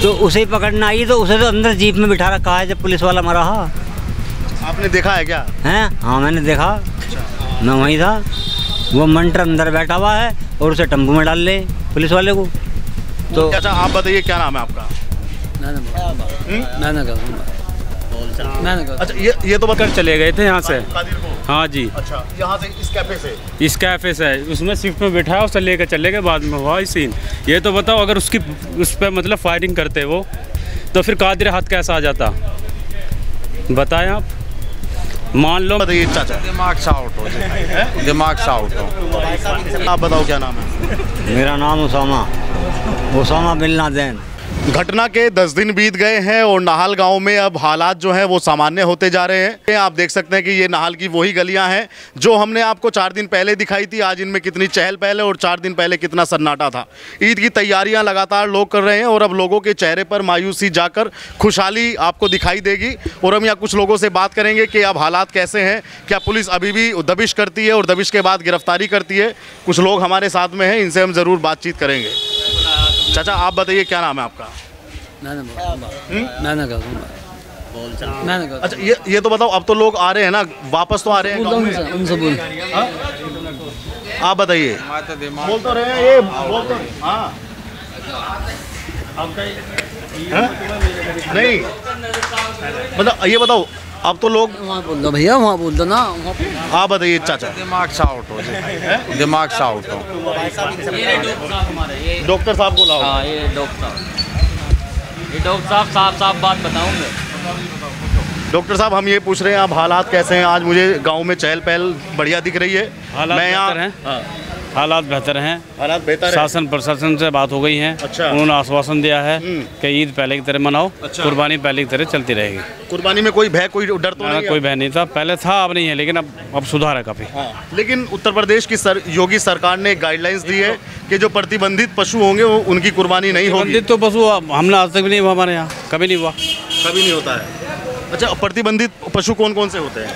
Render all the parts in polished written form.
तो उसे ही पकड़ना आई तो उसे तो अंदर जीप में बिठा रखा है जब पुलिस वाला मरा। आपने देखा है क्या? हैं? हाँ मैंने देखा, मैं वहीं था। वो मंटर अंदर बैठा हुआ है और उसे टम्पू में डाल ले पुलिस वाले को। तो अच्छा आप बताइए क्या नाम है आपका? अच्छा ये तो कर चले गए थे यहाँ से। कादिर को? हाँ जी। अच्छा यहाँ से इस कैफे से? इस कैफे से उसमें शिफ्ट में बैठा उसे लेकर चले गए, बाद में हुआ सीन। ये तो बताओ अगर उसकी उस पर मतलब फायरिंग करते वो तो फिर कादिर हाथ कैसा आ जाता, बताएं आप। मान लो बताइए चाचा। दिमाग से आउट हो, दिमाग से आउट हो। आप बताओ क्या नाम है? मेरा नाम उसामा बिन लादेन। घटना के 10 दिन बीत गए हैं और नाहल गांव में अब हालात जो हैं वो सामान्य होते जा रहे हैं। आप देख सकते हैं कि ये नाहल की वही गलियां हैं जो हमने आपको 4 दिन पहले दिखाई थी। आज इनमें कितनी चहल पहल है और 4 दिन पहले कितना सन्नाटा था। ईद की तैयारियां लगातार लोग कर रहे हैं और अब लोगों के चेहरे पर मायूसी जाकर खुशहाली आपको दिखाई देगी। और हम यहाँ कुछ लोगों से बात करेंगे कि अब हालात कैसे हैं, क्या पुलिस अभी भी दबिश करती है और दबिश के बाद गिरफ्तारी करती है। कुछ लोग हमारे साथ में हैं, इनसे हम ज़रूर बातचीत करेंगे। चाचा आप बताइए क्या नाम है आपका? अच्छा ये तो बताओ, अब तो लोग आ रहे हैं ना, वापस तो आ रहे हैं उनसे बोल। आप बताइए। बोल तो रहे हैं ये, बोल तो हाँ नहीं मतलब ये बताओ, अब तो लोग वहाँ बोल दो भैया, वहाँ बोल दो ना। आप बताइए चाचा। दिमाग से आउट हो, दिमाग से आउट हो। डॉक्टर साहब को लाओ। हाँ ये डॉक्टर साहब साफ बात बताऊंगे। डॉक्टर साहब हम ये पूछ रहे हैं आप हालात कैसे हैं? आज मुझे गांव में चहल पहल बढ़िया दिख रही है। मैं यहाँ हालात बेहतर हैं। हालात बेहतर है। शासन प्रशासन से बात हो गई है। अच्छा। उन्होंने आश्वासन दिया है कि ईद पहले की तरह मनाओ। अच्छा। कुर्बानी पहले की तरह चलती रहेगी। कुर्बानी में कोई भय कोई डर तो नहीं? कोई भय नहीं था, पहले था, अब नहीं है, लेकिन अब सुधार है काफ़ी। हाँ। लेकिन उत्तर प्रदेश की योगी सरकार ने गाइडलाइंस दी है कि जो प्रतिबंधित पशु होंगे वो उनकी कुर्बानी नहीं होगी। प्रतिबंधित तो पशु हमने आज तक भी नहीं हुआ, हमारे यहाँ कभी नहीं हुआ। कभी नहीं होता है? अच्छा प्रतिबंधित पशु कौन कौन से होते हैं?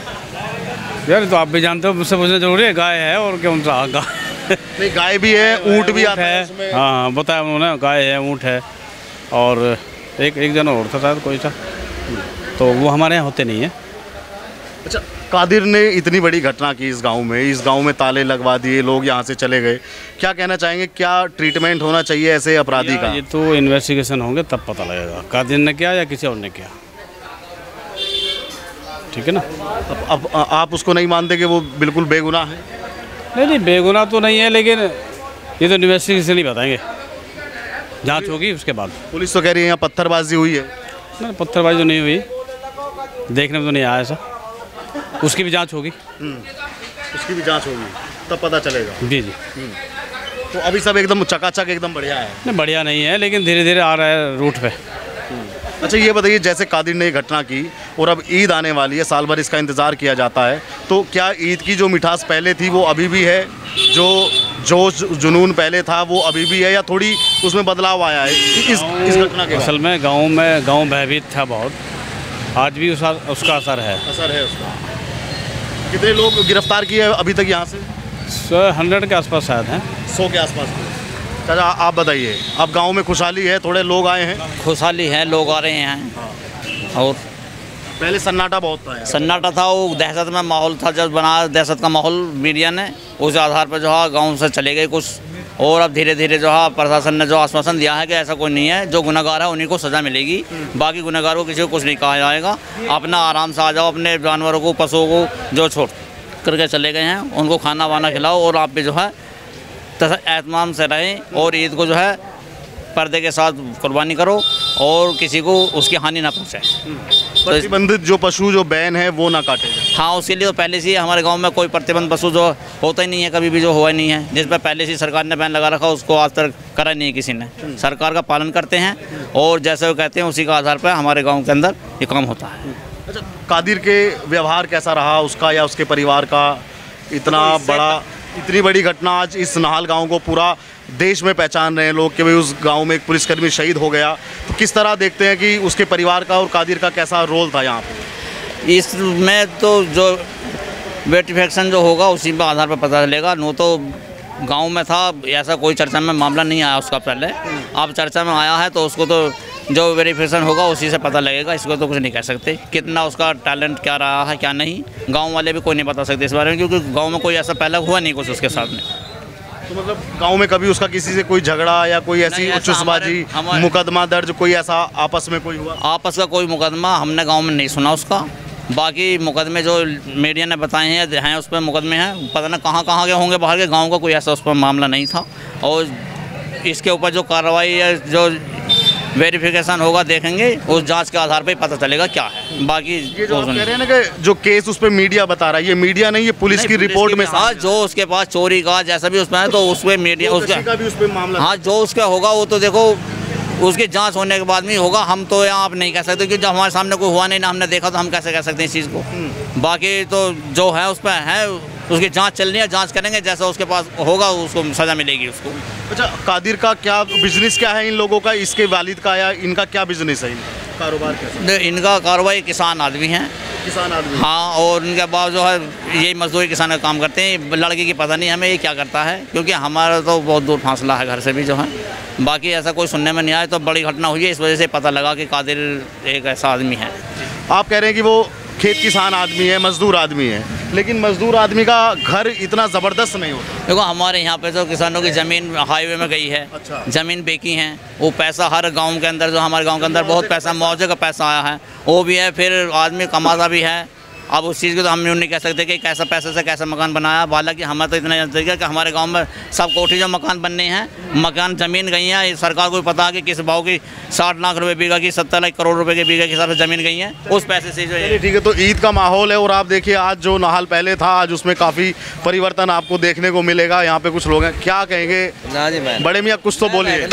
यार तो आप भी जानते हो, मुझसे पूछना जरूरी है। गाय है और कौन सा गाय नहीं, गाय भी है, ऊँट भी आता है उसमें। हाँ बताया उन्होंने, गाय है, ऊँट है और एक जन और था शायद कोई सा, तो वो हमारे यहाँ होते नहीं है। अच्छा कादिर ने इतनी बड़ी घटना की इस गांव में ताले लगवा दिए, लोग यहाँ से चले गए। क्या कहना चाहेंगे, क्या ट्रीटमेंट होना चाहिए ऐसे अपराधी का? ये तो इन्वेस्टिगेशन होंगे तब पता लगेगा कादिर ने किया या किसी और ने किया, ठीक है ना। अब आप उसको नहीं मानते कि वो बिल्कुल बेगुनाह है? नहीं बेगुनाह तो नहीं है, लेकिन ये तो इन्वेस्टिगेशन ही बताएंगे, जांच होगी उसके बाद। पुलिस तो कह रही है यहाँ पत्थरबाजी हुई है। नहीं पत्थरबाजी तो नहीं हुई, देखने में तो नहीं आया ऐसा। उसकी भी जांच होगी। उसकी भी जांच होगी तब पता चलेगा। जी। तो अभी सब एकदम चकाचक एकदम बढ़िया है? नहीं बढ़िया नहीं है, लेकिन धीरे धीरे आ रहा है रूट पे। अच्छा ये बताइए, जैसे कादिर ने घटना की और अब ईद आने वाली है, साल भर इसका इंतज़ार किया जाता है, तो क्या ईद की जो मिठास पहले थी वो अभी भी है, जो जोश जुनून पहले था वो अभी भी है, या थोड़ी उसमें बदलाव आया है इस घटना के? असल में गांव भयभीत था बहुत, आज भी उसका असर है। उसका। कितने लोग गिरफ्तार किए अभी तक यहाँ से? 100 के आसपास शायद हैं। 100 के आसपास। चाचा आप बताइए, अब गांव में खुशहाली है, थोड़े लोग आए हैं? खुशहाली है, लोग आ रहे हैं। और पहले सन्नाटा बहुत था। सन्नाटा था, वो दहशत में माहौल था, जब बना दहशत का माहौल मीडिया ने, उस आधार पर जो है गांव से चले गए कुछ। और अब धीरे धीरे जो है प्रशासन ने जो आश्वासन दिया है कि ऐसा कोई नहीं है, जो गुनहगार है उन्हीं को सज़ा मिलेगी, बाकी गुनहगारों को किसी को कुछ नहीं कहा जाएगा। अपना आराम से आ जाओ, अपने जानवरों को, पशुओं को जो छोड़ करके चले गए हैं उनको खाना वाना खिलाओ और आप भी जो है एहतमाम से रहें और ईद को जो है पर्दे के साथ कुर्बानी करो और किसी को उसकी हानि ना पहुँचे। प्रतिबंधित जो पशु जो बैन है वो ना काटे जाए। हाँ, उसके लिए तो पहले से ही हमारे गांव में कोई प्रतिबंध पशु जो होता ही नहीं है, कभी भी जो हुआ नहीं है। जिस पर पहले से सरकार ने बैन लगा रखा उसको आज तक करा नहीं है किसी ने। सरकार का पालन करते हैं और जैसे वो कहते हैं उसी का आधार पर हमारे गाँव के अंदर ये काम होता है। अच्छा कादिर के व्यवहार कैसा रहा उसका या उसके परिवार का? इतनी बड़ी घटना आज इस नाहल गांव को पूरा देश में पहचान रहे हैं लोग कि भाई उस गांव में एक पुलिसकर्मी शहीद हो गया, तो किस तरह देखते हैं कि उसके परिवार का और कादिर का कैसा रोल था यहाँ पे? इसमें तो जो वेरिफिकेशन जो होगा उसी पे आधार पर पता चलेगा। नो तो गांव में था, ऐसा कोई चर्चा में मामला नहीं आया उसका पहले। अब चर्चा में आया है तो उसको तो जो वेरिफिकेशन होगा उसी से पता लगेगा, इसको तो कुछ नहीं कह सकते। कितना उसका टैलेंट क्या रहा है क्या नहीं, गांव वाले भी कोई नहीं बता सकते इस बारे में, क्योंकि गांव में कोई ऐसा पहले हुआ नहीं कुछ उसके साथ में। तो मतलब गांव में कभी उसका किसी से कोई झगड़ा या कोई ऐसी उच्चबाजी, मुकदमा दर्ज, कोई ऐसा आपस में कोई हुआ? आपस का कोई मुकदमा हमने गाँव में नहीं सुना उसका। बाकी मुकदमे जो मीडिया ने बताए हैं उस पर मुकदमे हैं, पता ना कहाँ कहाँ के होंगे बाहर के। गाँव का कोई ऐसा उस पर मामला नहीं था, और इसके ऊपर जो कार्रवाई या जो वेरिफिकेशन होगा देखेंगे, उस जांच के आधार पर पता चलेगा क्या है। बाकी ये जो आप कह रहे हैं ना कि जो केस उस पर मीडिया बता रहा है, ये मीडिया नहीं, ये पुलिस की रिपोर्ट में हाँ, जो उसके पास चोरी का जैसा भी उसमें है तो उसमें मीडिया उसका भी उस पर मामला, हाँ जो उसका होगा वो तो देखो उसकी जांच होने के बाद में होगा। हम तो यहाँ आप नहीं कह सकते, क्योंकि जब हमारे सामने कोई हुआ नहीं ना हमने देखा, तो हम कैसे कह सकते हैं इस चीज़ को। बाकी तो जो है उस पर है, उसकी जांच चल रही है, जांच करेंगे, जैसा उसके पास होगा उसको सज़ा मिलेगी उसको। अच्छा, कादिर का क्या बिजनेस क्या है इन लोगों का, इसके वालिद का, या इनका क्या बिजनेस है, इनका कारोबार कैसा? इनका कारोबार किसान आदमी है, किसान आदमी। हाँ, और उनके बाद जो है यही मजदूरी किसान का काम करते हैं। लड़के की पता नहीं हमें ये क्या करता है, क्योंकि हमारा तो बहुत दूर फासला है घर से भी जो है। बाकी ऐसा कोई सुनने में नहीं आया, तो बड़ी घटना हुई है, इस वजह से पता लगा कि कादिर एक ऐसा आदमी है। आप कह रहे हैं कि वो खेत किसान आदमी है, मजदूर आदमी है, लेकिन मजदूर आदमी का घर इतना ज़बरदस्त नहीं होता। देखो हमारे यहाँ पे जो किसानों की ज़मीन हाईवे में गई है, अच्छा। ज़मीन बेची हैं, वो पैसा हर गांव के अंदर, जो हमारे गांव के अंदर बहुत पैसा मुआवजे का पैसा आया है, वो भी है, फिर आदमी कमाता भी है। अब उस चीज़ को तो हम यूँ नहीं कह सकते कि कैसा पैसे से कैसा मकान बनाया। हालांकि हमें तो इतना जानते हैं कि हमारे गांव में सब कोठी जो मकान बनने हैं, मकान ज़मीन गई हैं, सरकार को पता है कि किस भाव की 60 लाख रुपए बीघा की, 70 लाख करोड़ रुपए के बीघा के हिसाब से ज़मीन गई हैं, उस पैसे से जो है। ठीक है, तो ईद का माहौल है, और आप देखिए आज जो नाहल पहले था, आज उसमें काफ़ी परिवर्तन आपको देखने को मिलेगा। यहाँ पे कुछ लोग हैं, क्या कहेंगे बड़े मियाँ, कुछ तो बोलिए।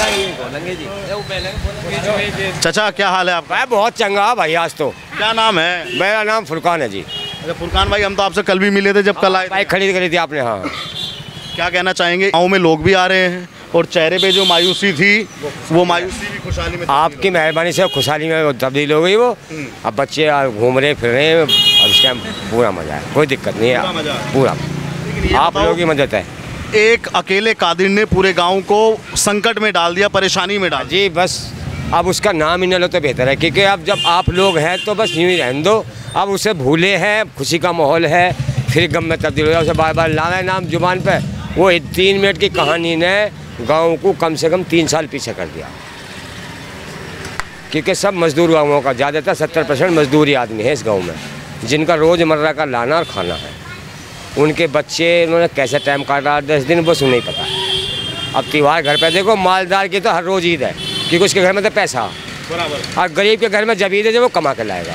चाचा क्या हाल है आपका? बहुत चंगा भाई। आज तो क्या नाम है? मेरा नाम फुरकान है जी। अच्छा फुरकान भाई, हम तो आपसे कल भी मिले थे जब कल आए थे। बाइक खरीद करी थी आपने? हाँ। क्या कहना चाहेंगे? गाँव में लोग भी आ रहे हैं और चेहरे पे जो मायूसी थी वो मायूसी भी खुशहाली में, आपकी मेहरबानी से खुशहाली में तब्दील हो गई वो। अब बच्चे घूम रहे फिर रहे हैं, अब इस टाइम पूरा मजा है, कोई दिक्कत नहीं है, पूरा आप लोगों की मदद है। एक अकेले कादिर ने पूरे गाँव को संकट में डाल दिया, परेशानी में डाल जी। बस अब उसका नाम ही न लो तो बेहतर है, क्योंकि अब जब आप लोग हैं तो बस यूँ ही रहने दो। अब उसे भूले हैं, खुशी का माहौल है, फिर गम में तब्दील हो जाए, उसे बार बार लाना है नाम जुबान पे। वो 3 मिनट की कहानी ने गाँव को कम से कम 3 साल पीछे कर दिया, क्योंकि सब मजदूर गाँवों का, ज़्यादातर 70% मजदूरी आदमी है इस गाँव में, जिनका रोज़मर्रा का लाना और खाना है। उनके बच्चे उन्होंने कैसे टाइम काटा 10 दिन, बस उन्हें पता है। अब त्यौहार घर पे देखो, मालदार की तो हर रोज़ ईद है, क्योंकि उसके घर में तो पैसा बराबर, और गरीब के घर में जब ईद है जब वो कमा के लाएगा।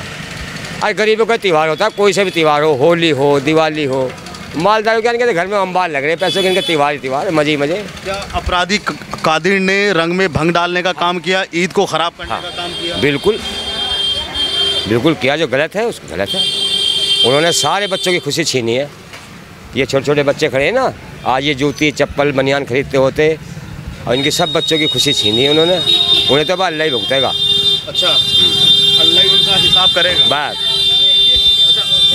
और गरीबों का त्यौहार होता है, कोई से भी त्यौहार हो, होली हो, दिवाली हो, मालदारों के घर में अंबार लग रहे पैसों के, इनके त्यौहार ही त्यौहार, मजे ही मजे। क्या अपराधी कादिर ने रंग में भंग डालने का काम किया, ईद को ख़राब करने का काम किया? बिल्कुल बिल्कुल किया, जो गलत है उसको गलत है। उन्होंने सारे बच्चों की खुशी छीनी है। ये छोटे छोटे बच्चे खड़े हैं ना, आज ये जूती चप्पल बनियान खरीदते होते, और इनकी सब बच्चों की खुशी छीनी है उन्होंने। उन्हें तो अल्लाह ही भुगतेगा। अच्छा, अल्लाह ही उनका हिसाब करेगा। बस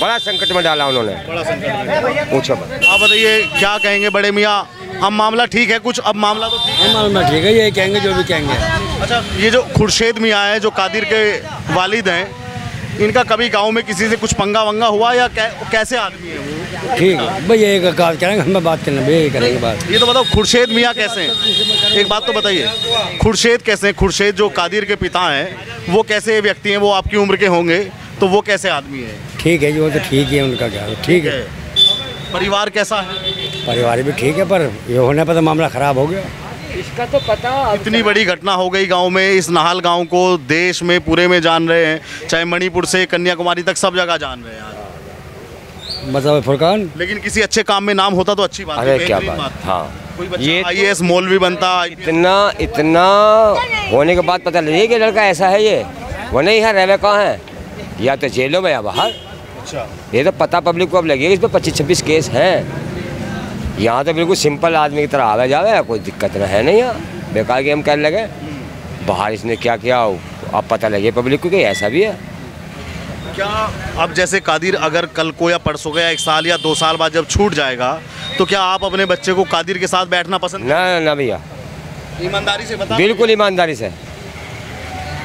बड़ा संकट में डाला उन्होंने, बड़ा संकट में। पूछो। आप बताइए क्या कहेंगे बड़े मियाँ? अब मामला ठीक है कुछ? अब मामला तो ठीक है, मामला ठीक है, ये कहेंगे जो भी कहेंगे। अच्छा, ये जो खुर्शीद मियाँ है, जो कादिर के वालिद हैं, इनका कभी गांव में किसी से कुछ पंगा वंगा हुआ, या कैसे आदमी है वो? ठीक है भैया, एक काम करेंगे, हम बात करना भैया, ये करेंगे बात। ये तो बताओ खुर्शीद मियाँ कैसे हैं, एक बात तो बताइए। खुर्शीद कैसे हैं? खुर्शीद जो कादिर के पिता हैं, वो कैसे व्यक्ति हैं? वो आपकी उम्र के होंगे, तो वो कैसे आदमी है? ठीक है जी, वो तो ठीक है, उनका क्या ठीक है। परिवार कैसा है? परिवार भी ठीक है, पर ये होने पर तो मामला ख़राब हो गया। इसका तो पता, इतनी बड़ी घटना हो गई गांव में, इस नाहल गांव को देश में पूरे में जान रहे हैं, चाहे मणिपुर से कन्याकुमारी तक सब जगह जान रहे हैं। बताओ फुरकान, लेकिन किसी अच्छे काम में नाम होता तो अच्छी बात है। अरे क्या बात, हाँ। कोई बच्चा IAS मौलवी बनता, इतना होने के बाद पता लगे कि लड़का ऐसा है, ये वो नहीं है, रहवे कहाँ है, या तो जेलों में या बाहर। अच्छा, ये तो पता पब्लिक को अब लगेगा, इस पर 25-26 केस हैं। यहाँ तो बिल्कुल सिंपल आदमी की तरह आवे जावे, कोई दिक्कत है नहीं। यहाँ बेकार की हम कहने लगे, बाहर इसने क्या किया अब पता लगे पब्लिक को कि ऐसा भी है। क्या अब जैसे कादिर अगर कल को या परसों का या 1 साल या 2 साल बाद जब छूट जाएगा, तो क्या आप अपने बच्चे को कादिर के साथ बैठना पसंद? ना ना भैया, ईमानदारी से बता। बिल्कुल ईमानदारी से।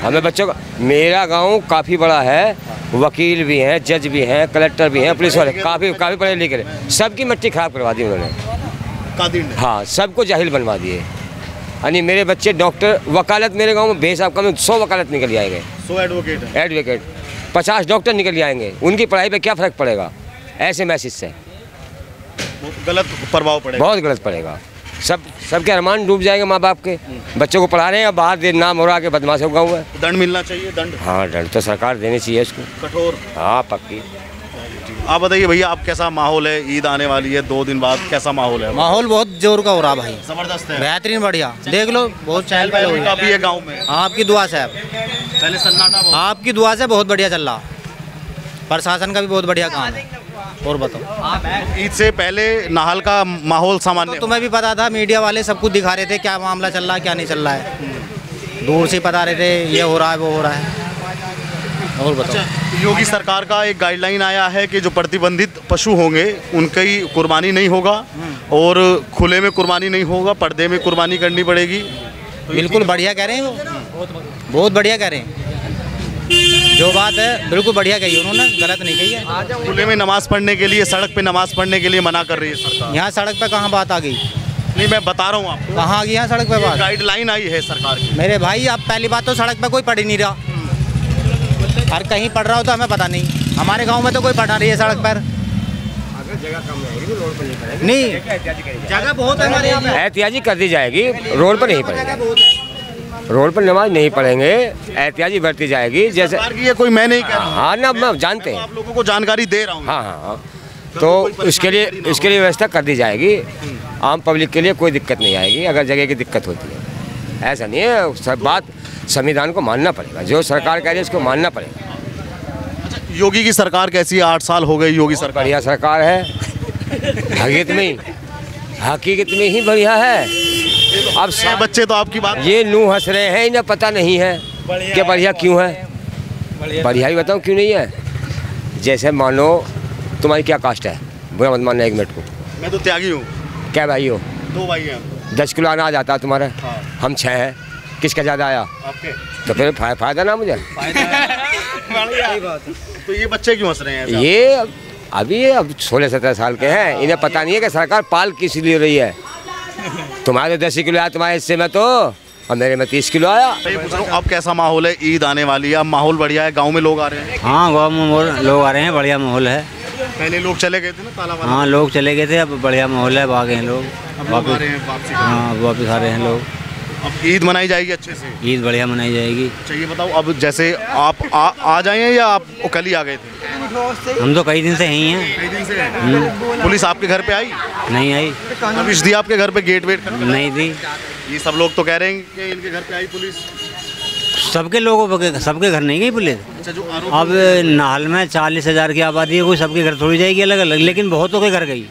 हमें बच्चों का, मेरा गांव काफ़ी बड़ा है, वकील भी हैं, जज भी हैं, कलेक्टर भी हैं, पुलिस वाले काफ़ी पढ़े लिखे, सबकी मिट्टी खराब करवा दी उन्होंने, कादिर ने। हाँ, सबको जाहिल बनवा दिए। यानी मेरे बच्चे डॉक्टर, वकालत मेरे गांव में बेहिसाब कम 100 वकालत निकल आएंगे, 100 एडवोकेट 50 डॉक्टर निकल आएंगे, उनकी पढ़ाई पे क्या फ़र्क पड़ेगा ऐसे मैसेज से? गलत प्रभाव पड़ेगा, बहुत गलत पड़ेगा। सबके अरमान डूब जाएंगे माँ बाप के। बच्चों को पढ़ा रहे हैं, बाहर दे नाम हो रहा के बदमाशों का हुआ है। दंड मिलना चाहिए, दंड। हाँ, दंड तो सरकार देनी चाहिए इसको, कठोर। हाँ, पक्की। आप बताइए भैया, आप कैसा माहौल है? ईद आने वाली है 2 दिन बाद, कैसा माहौल है? माहौल बहुत जोर का हो रहा भाई, जबरदस्त है, बेहतरीन, बढ़िया। देख लो, बहुत चहल पहल हो रही काफी है गाँव में। आपकी दुआ से, पहले सन्नाटा बहुत। आपकी दुआ से बहुत बढ़िया चल रहा, प्रशासन का भी बहुत बढ़िया काम है। और बताओ, ईद से पहले नाहल का माहौल सामान्य, तो तुम्हें भी पता था, मीडिया वाले सब कुछ दिखा रहे थे क्या मामला चल रहा है क्या नहीं चल रहा है, दूर से बता रहे थे ये हो रहा है वो हो रहा है। और बताओ, योगी सरकार का एक गाइडलाइन आया है कि जो प्रतिबंधित पशु होंगे उनकी कुर्बानी नहीं होगा और खुले में कुर्बानी नहीं होगा, पर्दे में कुर्बानी करनी पड़ेगी। बिल्कुल बढ़िया कह रहे हैं वो, बहुत बढ़िया कह रहे हैं, जो बात है बिल्कुल बढ़िया कही उन्होंने, गलत नहीं कही है। खुले में नमाज पढ़ने के लिए, सड़क पे नमाज पढ़ने के लिए मना कर रही है सरकार। यहाँ सड़क पे कहाँ बात आ गई? नहीं, मैं बता रहा हूँ आपको, कहाँ आ गई यहाँ सड़क पे बात? गाइडलाइन आई है सरकार की। मेरे भाई, अब पहली बात तो सड़क पे कोई पढ़ ही नहीं रहा, और कहीं पढ़ रहा हो तो हमें पता नहीं, हमारे गांव में तो कोई पढ़ा रही है सड़क पर नहीं, जगह बहुत है हमारे यहाँ पे, एहतियाजी कर दी जाएगी, रोड पर नहीं पड़ेंगे, रोड पर नमाज नहीं पढ़ेंगे, एहतियाजी बरती जाएगी। जैसे सरकार की ये कोई मैं नहीं कह रहा हूँ, हाँ ना, मैं जानते हैं, आप लोगों को जानकारी दे रहा हूँ। हाँ हाँ, तो उसके लिए व्यवस्था कर दी जाएगी, आम पब्लिक के लिए कोई दिक्कत नहीं आएगी अगर जगह की दिक्कत होती है। ऐसा नहीं है, सब बात संविधान को मानना पड़ेगा, जो सरकार कह रही है उसको मानना पड़ेगा। योगी की सरकार कैसी है? 8 साल हो गए योगी सरकार। बढ़िया सरकार है, हकीकत में ही बढ़िया है। अब सब बच्चे तो आपकी बात, ये नूह हंस रहे हैं, इन्हें पता नहीं है कि बढ़िया क्यों है। बढ़िया ही बताऊँ क्यों नहीं है। जैसे मान लो तुम्हारी क्या कास्ट है, बुरा मत मानना 1 मिनट को, मैं तो त्यागी हूँ। क्या भाई हो? 2 भाई हैं। 10 किलो अनाज आता है तुम्हारा, हाँ। हम 6 हैं, किसका ज़्यादा आया? आपके। तो फिर फायदा ना मुझे। तो ये बच्चे क्यों हंस रहे हैं? ये अब 16-17 साल के हैं, इन्हें पता नहीं है कि सरकार पाल किस लिए रही है। तुम्हारे 10 किलो आया तुम्हारे हिस्से में, तो और मेरे में 30 किलो आया। अब कैसा माहौल है? ईद आने वाली है, अब माहौल बढ़िया है, गांव में लोग आ रहे हैं। हाँ, गाँव में लोग आ रहे हैं, बढ़िया माहौल है। पहले लोग चले गए थे ना ताला वाला। हाँ, लोग चले गए थे, अब बढ़िया माहौल है, भागे हैं लोग, वापस आ रहे हैं, वापसी। हाँ, वापस आ रहे हैं लोग। अब ईद मनाई जाएगी अच्छे से? ईद बढ़िया मनाई जाएगी। अच्छा, ये बताओ, अब जैसे आप आ जाए हैं या आप कल ही आ गए थे? हम तो कई दिन से यहीं हैं। कई दिन से। पुलिस आपके घर पे आई? नहीं आई। पुलिस दी आपके घर पे गेट वेट? नहीं दी। ये सब लोग तो कह रहे हैं कि इनके घर पे आई पुलिस। सबके लोगों के, सबके घर नहीं गई पुलिस। अच्छा, जो आरोप, अब नाहल में 40,000 की आबादी है, कोई सबके घर थोड़ी जाएगी अलग अलग, लेकिन बहुतों के घर गई।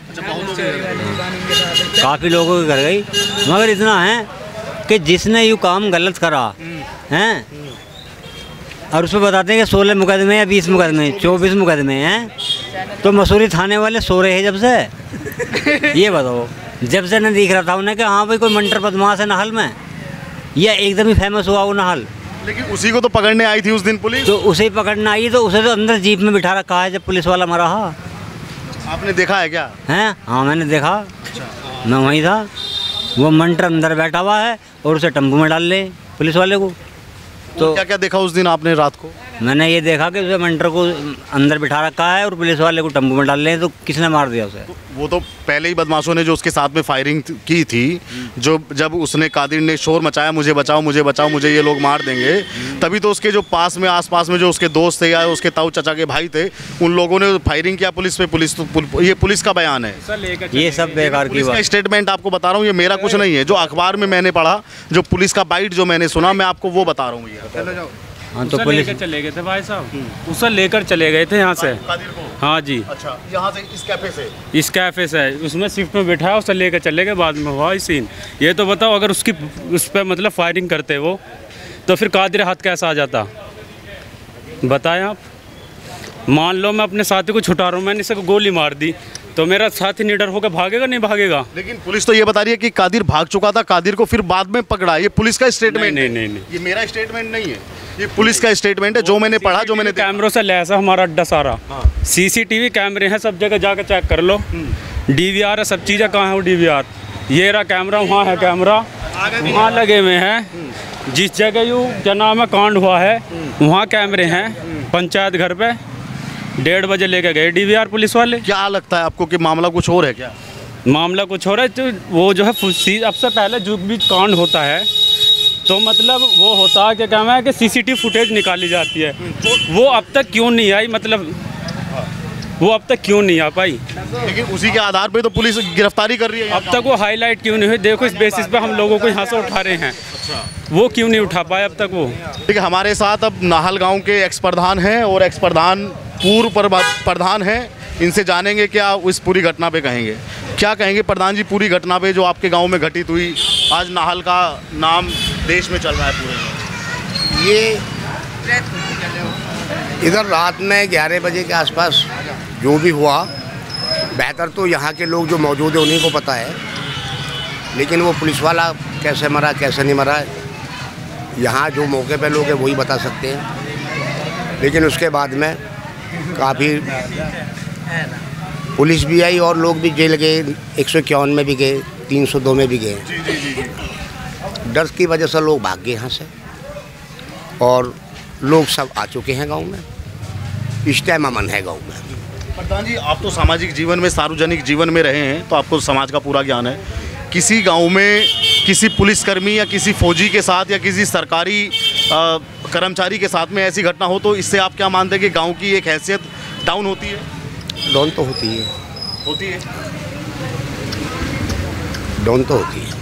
काफ़ी लोगों के घर गई, मगर इतना है कि जिसने यूँ काम गलत करा हैं, और उसमें बताते हैं कि 16 मुकदमे या 20 मुकदमे, 24 मुकदमे हैं, तो मसूरी थाने वाले सो रहे हैं जब से। ये बताओ, जब से न दिख रहा था उन्हें कि हाँ भाई कोई मंटर बदमाश है नाहल में, या एकदम ही फेमस हुआ वो नाहल। लेकिन उसी को तो पकड़ने आई थी उस दिन पुलिस। तो उसे ही पकड़ना आई, तो उसे तो अंदर जीप में बिठा रखा है जब पुलिस वाला मरा। आपने देखा है क्या? हैं, हाँ मैंने देखा, मैं वहीं था। वो मंटर अंदर बैठा हुआ है और उसे टम्पू में डाल ले पुलिस वाले को। तो क्या क्या देखा उस दिन आपने रात को? मैंने ये देखा कि उसे मंटर को अंदर बिठा रखा है और पुलिस वाले को टम्पू में डाल ले, तो किसने मार दिया उसे? वो तो पहले ही बदमाशों ने जो उसके साथ में फायरिंग की थी, जो जब उसने कादिर ने शोर मचाया मुझे बचाओ मुझे बचाओ, मुझे ये लोग मार देंगे, तभी तो उसके जो पास में आसपास में जो उसके दोस्त थे या उसके ताऊ चाचा के भाई थे, उन लोगों ने फायरिंग किया पुलिस पे। पुलिस तो ये पुलिस का बयान है, ये सब बेकार की बात। स्टेटमेंट आपको बता रहा हूँ, ये मेरा कुछ नहीं है, जो अखबार में मैंने पढ़ा, जो पुलिस का बाइट जो मैंने सुना, मैं आपको वो बता रहा हूँ। हाँ, तो पुलिस चले गए थे भाई साहब, उसे लेकर चले गए थे यहाँ से। कादिर को? हाँ जी। अच्छा, यहाँ से इस कैफे से? इस कैफे से, उसमें शिफ्ट में बैठा है, उसे लेकर चले गए, बाद में हुआ सीन। ये तो बताओ, अगर उसकी उस पर मतलब फायरिंग करते वो, तो फिर कादिर हाथ कैसा आ जाता, बताएं आप। मान लो मैं अपने साथी को छुटा रहा हूँ, मैंने इसे गोली मार दी, तो मेरा साथी निडर होकर भागेगा नहीं भागेगा? लेकिन पुलिस तो ये बता रही है कि कादिर भाग चुका था, कादिर को फिर बाद में पकड़ा। ये पुलिस का स्टेटमेंट नहीं, नहीं, नहीं, ये मेरा स्टेटमेंट नहीं है, ये पुलिस का स्टेटमेंट है जो मैंने पढ़ा, जो मैंने कैमरों से लैस है हमारा अड्डा सारा। CCTV कैमरे हैं सब जगह, जाकर चेक कर लो। DVR है, सब चीज़ें। कहाँ है वो DVR? ये रहा कैमरा, वहाँ है कैमरा, वहाँ लगे हुए हैं। जिस जगह यू क्या नाम है कांड हुआ है वहाँ कैमरे हैं। पंचायत घर पे 1:30 बजे लेके गए DVR पुलिस वाले। क्या लगता है आपको कि मामला कुछ और है क्या? मामला कुछ हो रहा है। तो वो जो है अब से पहले जो भी कांड होता है तो मतलब वो होता है क्या है कि CCTV फुटेज निकाली जाती है। वो अब तक क्यों नहीं आई, मतलब वो अब तक क्यों नहीं आ पाई? लेकिन उसी के आधार पे तो पुलिस गिरफ्तारी कर रही है। अब तक वो हाईलाइट क्यों नहीं हुई? देखो इस बेसिस पे हम लोगों को यहाँ से उठा रहे हैं, वो क्यों नहीं उठा पाए अब तक वो? ठीक है, हमारे साथ अब नाहल गांव के एक्स प्रधान हैं और एक्स प्रधान पूर्व प्रधान हैं। इनसे जानेंगे क्या इस पूरी घटना पे कहेंगे। क्या कहेंगे प्रधान जी पूरी घटना पे जो आपके गांव में घटित हुई? आज नाहल का नाम देश में चल रहा है पूरे में। ये इधर रात में 11 बजे के आसपास जो भी हुआ, बेहतर तो यहाँ के लोग जो मौजूद है उन्हीं को पता है, लेकिन वो पुलिस वाला कैसे मरा कैसे नहीं मरा यहाँ जो मौके पे लोग हैं वही बता सकते हैं। लेकिन उसके बाद में काफ़ी पुलिस भी आई और लोग भी जेल गए, 151 में भी गए, 302 में भी गए। डर की वजह से लोग भाग गए यहाँ से और लोग सब आ चुके हैं गांव में। इस टाइम अमन है गांव में। प्रधान जी, आप तो सामाजिक जीवन में, सार्वजनिक जीवन में रहे हैं तो आपको समाज का पूरा ज्ञान है। किसी गांव में किसी पुलिसकर्मी या किसी फौजी के साथ या किसी सरकारी कर्मचारी के साथ में ऐसी घटना हो तो इससे आप क्या मानते हैं कि गांव की एक हैसियत डाउन होती है? डाउन तो होती है, डाउन तो होती है।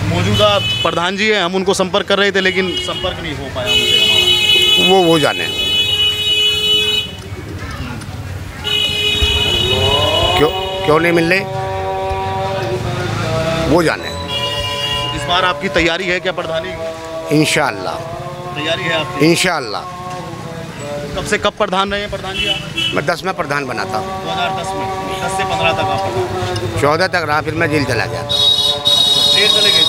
मौजूदा प्रधान जी हैं, हम उनको संपर्क कर रहे थे लेकिन संपर्क नहीं हो पाया उनसे। वो जाने क्यों नहीं मिल रहे, वो जाने। इस बार आपकी तैयारी है क्या प्रधानी? इंशाअल्लाह तैयारी है आपकी? इंशाअल्लाह। कब से कब प्रधान रहे हैं प्रधान जी आप? मैं 10 में प्रधान बना था। 2010 में 10 से 15 तक आप? 14 तक रहा, फिर मैं जेल चला गया था। जेल चले गए?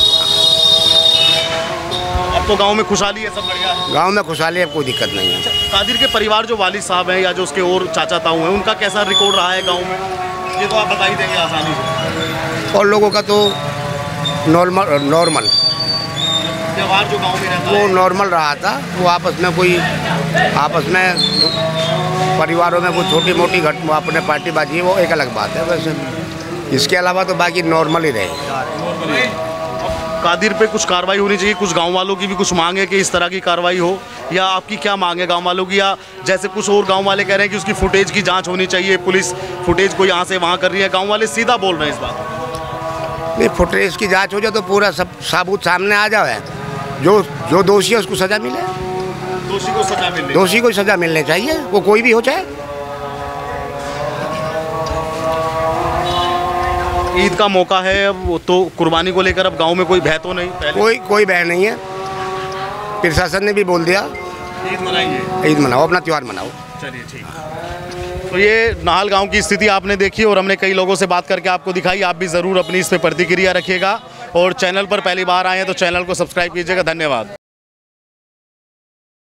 अब तो गांव में खुशहाली है, सब बढ़िया है? गांव में खुशहाली है, कोई दिक्कत नहीं है। कादिर के परिवार जो वालिद साहब हैं या जो उसके और चाचा ताऊ हैं, उनका कैसा रिकॉर्ड रहा है गाँव में? ये तो आप बता ही देंगे आसानी से। और लोगों का तो नॉर्मल व्यवहार जो गांव में रहता वो है नॉर्मल रहा था। वो आपस में परिवारों में कोई छोटी मोटी घटना अपने पार्टीबाजी है, वो एक अलग बात है। वैसे इसके अलावा तो बाकी नॉर्मल ही रहे। कादिर पे कुछ कार्रवाई होनी चाहिए। कुछ गांव वालों की भी कुछ मांग है कि इस तरह की कार्रवाई हो, या आपकी क्या मांग है गांव वालों की? या जैसे कुछ और गांव वाले कह रहे हैं कि उसकी फुटेज की जांच होनी चाहिए, पुलिस फुटेज को यहाँ से वहाँ कर रही है। गांव वाले सीधा बोल रहे हैं इस बात। नहीं, फुटेज की जांच हो जाए तो पूरा सब सबूत सामने आ जाए। जो दोषी है उसको सज़ा मिले। दोषी को सजा मिले, दोषी को सज़ा मिलनी चाहिए, वो कोई भी हो चाहे। ईद का मौका है अब तो कुर्बानी को लेकर अब गांव में कोई भय तो नहीं? कोई भय नहीं है। प्रशासन ने भी बोल दिया ईद मनाइए, ईद मनाओ, अपना त्यौहार मनाओ। चलिए ठीक है। तो ये नाहल गांव की स्थिति आपने देखी और हमने कई लोगों से बात करके आपको दिखाई। आप भी ज़रूर अपनी इस पर प्रतिक्रिया रखिएगा और चैनल पर पहली बार आए हैं तो चैनल को सब्सक्राइब कीजिएगा। धन्यवाद।